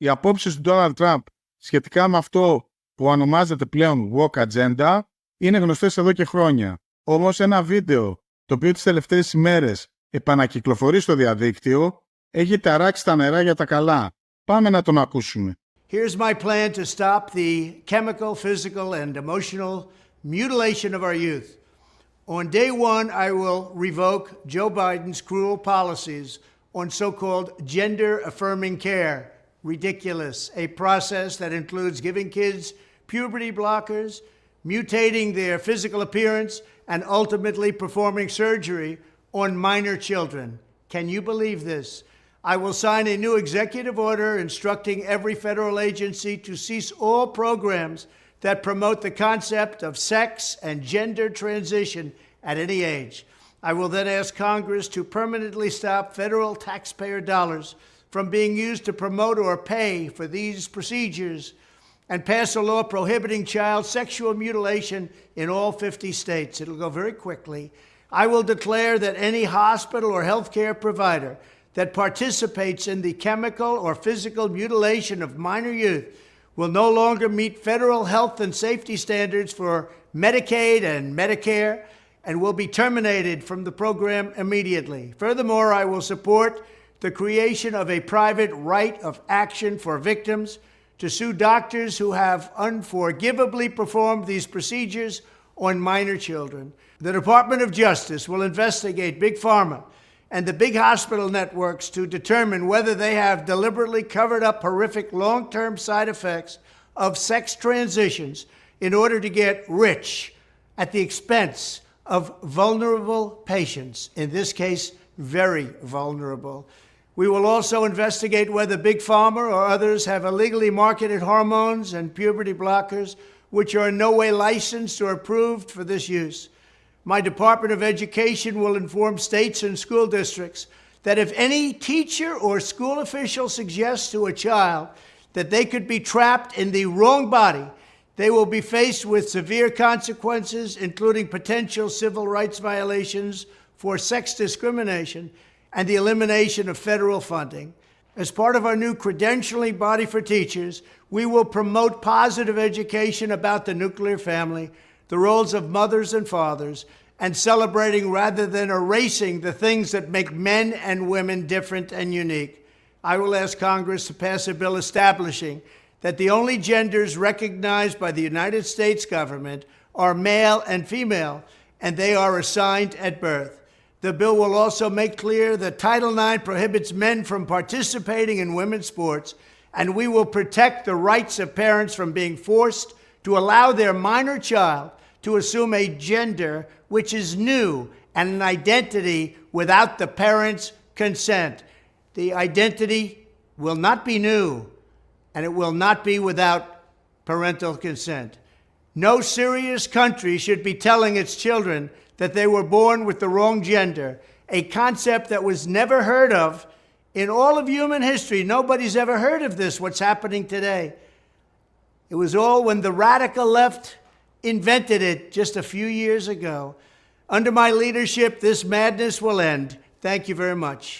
Οι απόψεις του Donald Trump σχετικά με αυτό που ονομάζεται πλέον woke agenda είναι γνωστές εδώ και χρόνια. Όμως ένα βίντεο το οποίο τις τελευταίες ημέρες επανακυκλοφορεί στο διαδίκτυο έχει ταράξει τα νερά για τα καλά. Πάμε να τον ακούσουμε. Here's my plan to stop the chemical, physical, and emotional mutilation of our youth. On day one, I will revoke Joe Biden's cruel policies on so-called gender-affirming care. Ridiculous. A process that includes giving kids puberty blockers, mutating their physical appearance, and ultimately performing surgery on minor children. Can you believe this? I will sign a new executive order instructing every federal agency to cease all programs that promote the concept of sex and gender transition at any age. I will then ask Congress to permanently stop federal taxpayer dollars from being used to promote or pay for these procedures and pass a law prohibiting child sexual mutilation in all 50 states. It'll go very quickly. I will declare that any hospital or healthcare provider that participates in the chemical or physical mutilation of minor youth will no longer meet federal health and safety standards for Medicaid and Medicare and will be terminated from the program immediately. Furthermore, I will support the creation of a private right of action for victims to sue doctors who have unforgivably performed these procedures on minor children. The Department of Justice will investigate Big Pharma and the big hospital networks to determine whether they have deliberately covered up horrific long-term side effects of sex transitions in order to get rich at the expense of vulnerable patients, in this case, very vulnerable. We will also investigate whether Big Pharma or others have illegally marketed hormones and puberty blockers which are in no way licensed or approved for this use. My Department of Education will inform states and school districts that if any teacher or school official suggests to a child that they could be trapped in the wrong body, they will be faced with severe consequences, including potential civil rights violations for sex discrimination and the elimination of federal funding. As part of our new credentialing body for teachers, we will promote positive education about the nuclear family, the roles of mothers and fathers, and celebrating rather than erasing the things that make men and women different and unique. I will ask Congress to pass a bill establishing that the only genders recognized by the United States government are male and female, and they are assigned at birth. The bill will also make clear that Title IX prohibits men from participating in women's sports, and we will protect the rights of parents from being forced to allow their minor child to assume a gender which is new and an identity without the parents' consent. The identity will not be new, and it will not be without parental consent. No serious country should be telling its children that they were born with the wrong gender, a concept that was never heard of in all of human history. Nobody's ever heard of this, what's happening today. It was all when the radical left invented it just a few years ago. Under my leadership, this madness will end. Thank you very much.